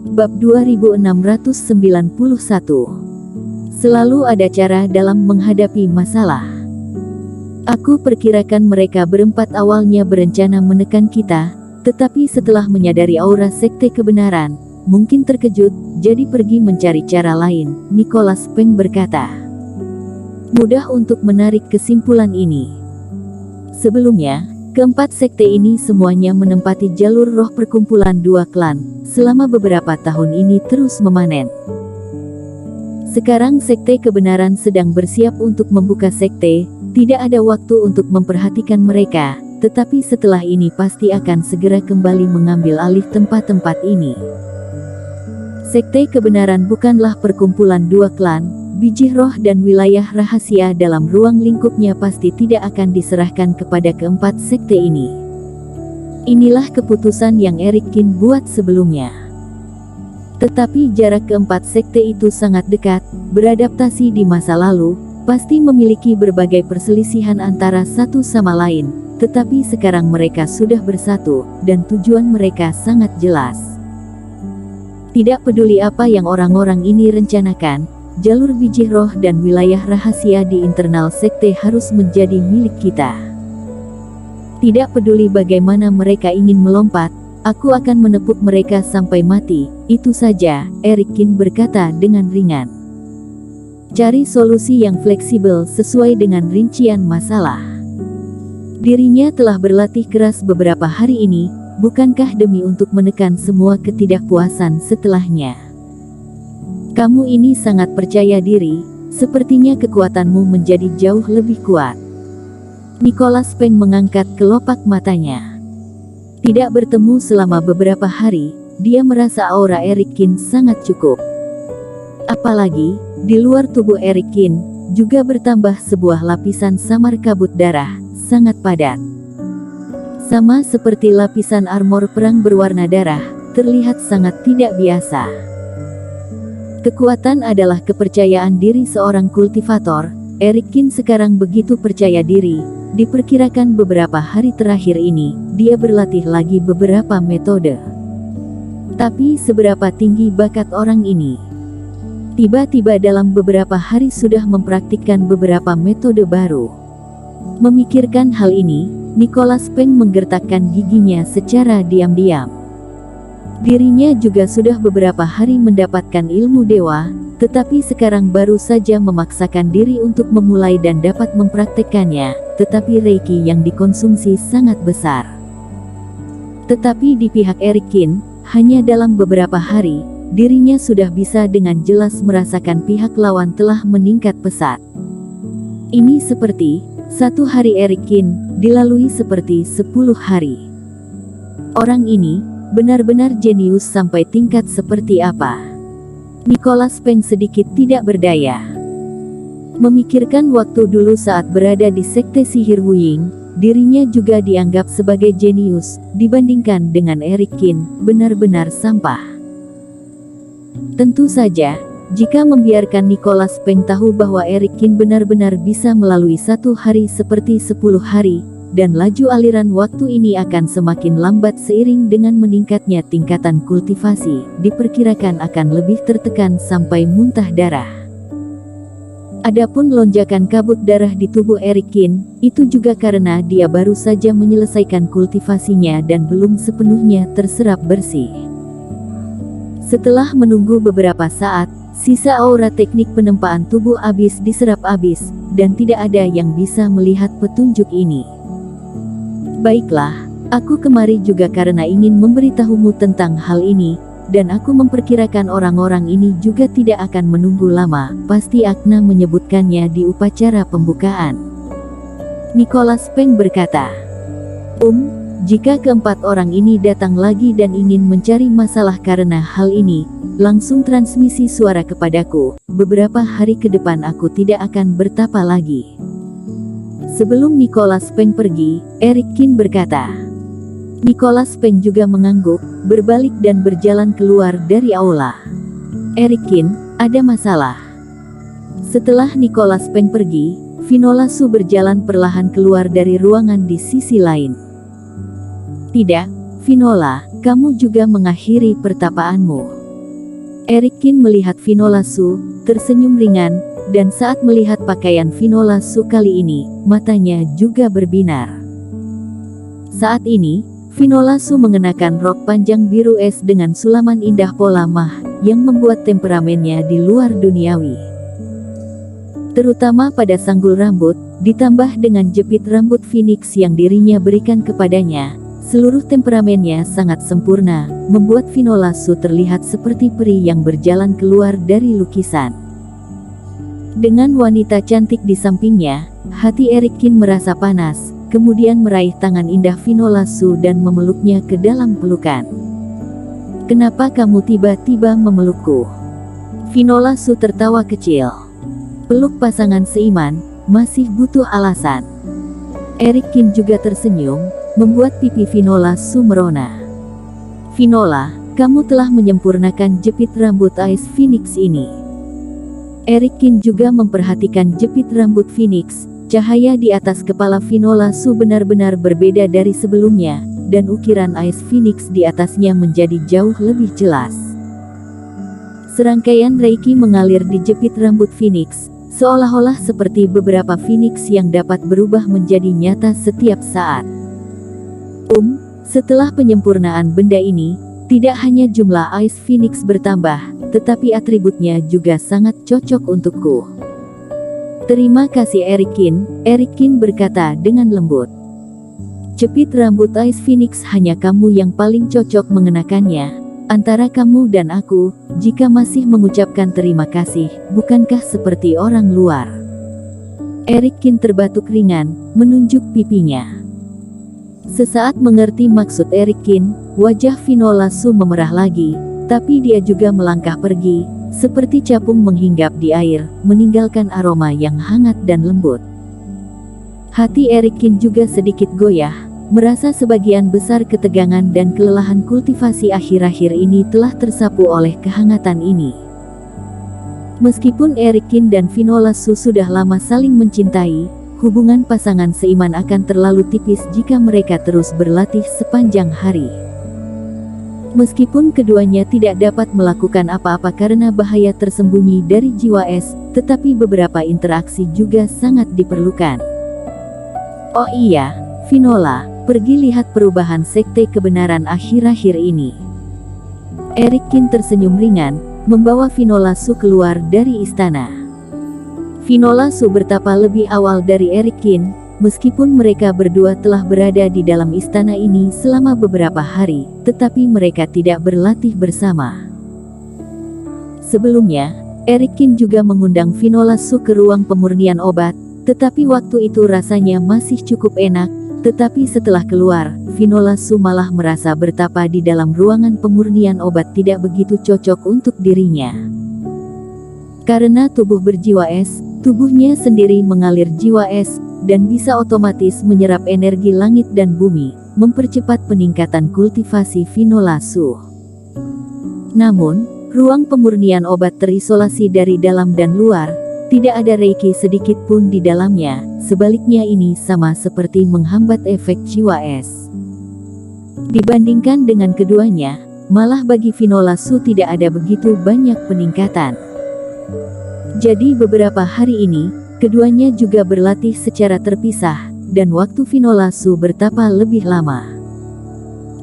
Bab 2691. Selalu ada cara dalam menghadapi masalah. Aku perkirakan mereka berempat awalnya berencana menekan kita, tetapi setelah menyadari aura sekte kebenaran, mungkin terkejut, jadi pergi mencari cara lain, Nicholas Peng berkata. Mudah untuk menarik kesimpulan ini. Sebelumnya, keempat sekte ini semuanya menempati jalur roh perkumpulan dua klan, selama beberapa tahun ini terus memanen. Sekarang sekte kebenaran sedang bersiap untuk membuka sekte, tidak ada waktu untuk memperhatikan mereka, tetapi setelah ini pasti akan segera kembali mengambil alih tempat-tempat ini. Sekte kebenaran bukanlah perkumpulan dua klan, biji roh dan wilayah rahasia dalam ruang lingkupnya pasti tidak akan diserahkan kepada keempat sekte ini. Inilah keputusan yang Eric Kin buat sebelumnya. Tetapi jarak keempat sekte itu sangat dekat, beradaptasi di masa lalu, pasti memiliki berbagai perselisihan antara satu sama lain, tetapi sekarang mereka sudah bersatu, dan tujuan mereka sangat jelas. Tidak peduli apa yang orang-orang ini rencanakan, jalur biji roh dan wilayah rahasia di internal sekte harus menjadi milik kita. Tidak peduli bagaimana mereka ingin melompat, aku akan menepuk mereka sampai mati, itu saja, Eric Kin berkata dengan ringan. Cari solusi yang fleksibel sesuai dengan rincian masalah. Dirinya telah berlatih keras beberapa hari ini, bukankah demi untuk menekan semua ketidakpuasan setelahnya? Kamu ini sangat percaya diri, sepertinya kekuatanmu menjadi jauh lebih kuat. Nicholas Peng mengangkat kelopak matanya. Tidak bertemu selama beberapa hari, dia merasa aura Eric Kin sangat cukup. Apalagi, di luar tubuh Eric Kin, juga bertambah sebuah lapisan samar kabut darah, sangat padat. Sama seperti lapisan armor perang berwarna darah, terlihat sangat tidak biasa. Kekuatan adalah kepercayaan diri seorang kultivator. Eric Kin sekarang begitu percaya diri, diperkirakan beberapa hari terakhir ini, dia berlatih lagi beberapa metode. Tapi seberapa tinggi bakat orang ini? Tiba-tiba dalam beberapa hari sudah mempraktikkan beberapa metode baru. Memikirkan hal ini, Nicholas Peng menggertakkan giginya secara diam-diam. Dirinya juga sudah beberapa hari mendapatkan ilmu dewa, tetapi sekarang baru saja memaksakan diri untuk memulai dan dapat mempraktekkannya, tetapi reiki yang dikonsumsi sangat besar. Tetapi di pihak Eric Kin, hanya dalam beberapa hari, dirinya sudah bisa dengan jelas merasakan pihak lawan telah meningkat pesat. Ini seperti, satu hari Eric Kin, dilalui seperti 10 hari. Orang ini, benar-benar jenius sampai tingkat seperti apa? Nicholas Peng sedikit tidak berdaya. Memikirkan waktu dulu saat berada di sekte sihir Wuying, dirinya juga dianggap sebagai jenius, dibandingkan dengan Eric Kin, benar-benar sampah. Tentu saja, jika membiarkan Nicholas Peng tahu bahwa Eric Kin benar-benar bisa melalui satu hari seperti 10 hari, dan laju aliran waktu ini akan semakin lambat seiring dengan meningkatnya tingkatan kultivasi, diperkirakan akan lebih tertekan sampai muntah darah. Adapun lonjakan kabut darah di tubuh Eric Kin, itu juga karena dia baru saja menyelesaikan kultivasinya dan belum sepenuhnya terserap bersih. Setelah menunggu beberapa saat, sisa aura teknik penempaan tubuh abis diserap abis, dan tidak ada yang bisa melihat petunjuk ini. Baiklah, aku kemari juga karena ingin memberitahumu tentang hal ini, dan aku memperkirakan orang-orang ini juga tidak akan menunggu lama, pasti Agna menyebutkannya di upacara pembukaan. Nicholas Peng berkata, jika keempat orang ini datang lagi dan ingin mencari masalah karena hal ini, langsung transmisi suara kepadaku, beberapa hari ke depan aku tidak akan bertapa lagi. Sebelum Nicholas Peng pergi, Eric Kin berkata. Nicholas Peng juga mengangguk, berbalik dan berjalan keluar dari aula. Eric Kin, ada masalah. Setelah Nicholas Peng pergi, Vinola Su berjalan perlahan keluar dari ruangan di sisi lain. Tidak, Vinola, kamu juga mengakhiri pertapaanmu. Eric Kin melihat Finola Su, tersenyum ringan, dan saat melihat pakaian Finola Su kali ini, matanya juga berbinar. Saat ini, Finola Su mengenakan rok panjang biru es dengan sulaman indah pola mah, yang membuat temperamennya di luar duniawi. Terutama pada sanggul rambut, ditambah dengan jepit rambut Phoenix yang dirinya berikan kepadanya, seluruh temperamennya sangat sempurna, membuat Finola Su terlihat seperti peri yang berjalan keluar dari lukisan. Dengan wanita cantik di sampingnya, hati Eric Kin merasa panas, kemudian meraih tangan indah Finola Su dan memeluknya ke dalam pelukan. "Kenapa kamu tiba-tiba memelukku?" Finola Su tertawa kecil. Peluk pasangan seiman, masih butuh alasan. Eric Kin juga tersenyum, membuat pipi Finola Su merona. "Finola, kamu telah menyempurnakan jepit rambut Ice Phoenix ini." Eric Kin juga memperhatikan jepit rambut Phoenix. Cahaya di atas kepala Finola Su benar-benar berbeda dari sebelumnya, dan ukiran Ice Phoenix di atasnya menjadi jauh lebih jelas. Serangkaian reiki mengalir di jepit rambut Phoenix, seolah-olah seperti beberapa Phoenix yang dapat berubah menjadi nyata setiap saat. Setelah penyempurnaan benda ini, tidak hanya jumlah Ice Phoenix bertambah, tetapi atributnya juga sangat cocok untukku. "Terima kasih Eric Kin berkata dengan lembut. "Jepit rambut Ice Phoenix hanya kamu yang paling cocok mengenakannya. Antara kamu dan aku, jika masih mengucapkan terima kasih, bukankah seperti orang luar?" Eric Kin terbatuk ringan, menunjuk pipinya. Sesaat mengerti maksud Eric Kin, wajah Finola Su memerah lagi, tapi dia juga melangkah pergi, seperti capung menghinggap di air, meninggalkan aroma yang hangat dan lembut. Hati Eric Kin juga sedikit goyah, merasa sebagian besar ketegangan dan kelelahan kultivasi akhir-akhir ini telah tersapu oleh kehangatan ini. Meskipun Eric Kin dan Finola Su sudah lama saling mencintai, hubungan pasangan seiman akan terlalu tipis jika mereka terus berlatih sepanjang hari. Meskipun keduanya tidak dapat melakukan apa-apa karena bahaya tersembunyi dari jiwa es, tetapi beberapa interaksi juga sangat diperlukan. "Oh iya, Finola, pergi lihat perubahan sekte kebenaran akhir-akhir ini." Eric Kin tersenyum ringan, membawa Finola Su keluar dari istana. Finola Su bertapa lebih awal dari Eric Kin, meskipun mereka berdua telah berada di dalam istana ini selama beberapa hari, tetapi mereka tidak berlatih bersama. Sebelumnya, Eric Kin juga mengundang Finola Su ke ruang pemurnian obat, tetapi waktu itu rasanya masih cukup enak, tetapi setelah keluar, Finola Su malah merasa bertapa di dalam ruangan pemurnian obat tidak begitu cocok untuk dirinya. Karena tubuh berjiwa es, tubuhnya sendiri mengalir jiwa es, dan bisa otomatis menyerap energi langit dan bumi, mempercepat peningkatan kultivasi Finola Su. Namun, ruang pemurnian obat terisolasi dari dalam dan luar, tidak ada reiki sedikit pun di dalamnya, sebaliknya ini sama seperti menghambat efek jiwa es. Dibandingkan dengan keduanya, malah bagi Finola Su tidak ada begitu banyak peningkatan. Jadi beberapa hari ini, keduanya juga berlatih secara terpisah, dan waktu Finola Su bertapa lebih lama.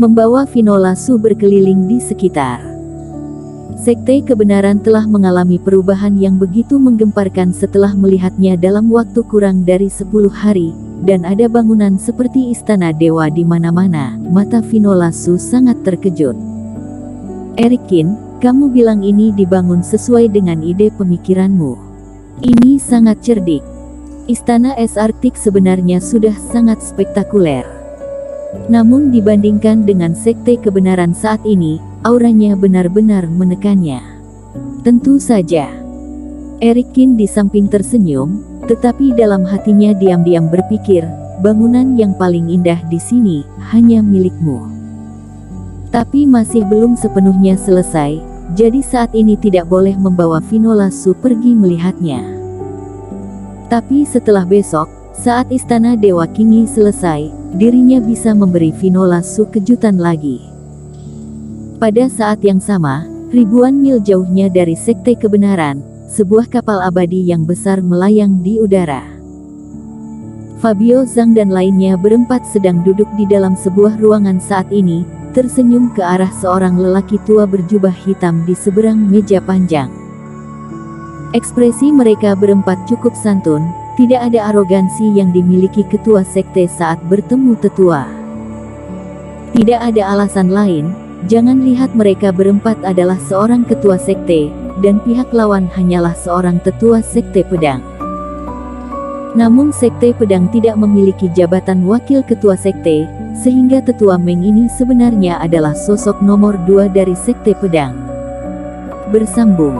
Membawa Finola Su berkeliling di sekitar. Sekte kebenaran telah mengalami perubahan yang begitu menggemparkan setelah melihatnya dalam waktu kurang dari 10 hari, dan ada bangunan seperti istana dewa di mana-mana. Mata Finola Su sangat terkejut. "Eric Kin, kamu bilang ini dibangun sesuai dengan ide pemikiranmu. Ini sangat cerdik. Istana es Arktik sebenarnya sudah sangat spektakuler. Namun dibandingkan dengan sekte kebenaran saat ini, auranya benar-benar menekannya." "Tentu saja." Eric Kin di samping tersenyum, tetapi dalam hatinya diam-diam berpikir, bangunan yang paling indah di sini hanya milikmu. Tapi masih belum sepenuhnya selesai, jadi saat ini tidak boleh membawa Finola Su pergi melihatnya. Tapi setelah besok, saat istana Dewa Kingi selesai, dirinya bisa memberi Finola Su kejutan lagi. Pada saat yang sama, Ribuan mil jauhnya dari sekte kebenaran, sebuah kapal abadi yang besar melayang di udara. Fabio, Zhang dan lainnya berempat sedang duduk di dalam sebuah ruangan saat ini, tersenyum ke arah seorang lelaki tua berjubah hitam di seberang meja panjang. Ekspresi mereka berempat cukup santun, tidak ada arogansi yang dimiliki ketua sekte saat bertemu tetua. Tidak ada alasan lain, jangan lihat mereka berempat adalah seorang ketua sekte, dan pihak lawan hanyalah seorang tetua sekte pedang. Namun sekte pedang tidak memiliki jabatan wakil ketua sekte, sehingga tetua Meng ini sebenarnya adalah sosok nomor 2 dari sekte pedang. Bersambung.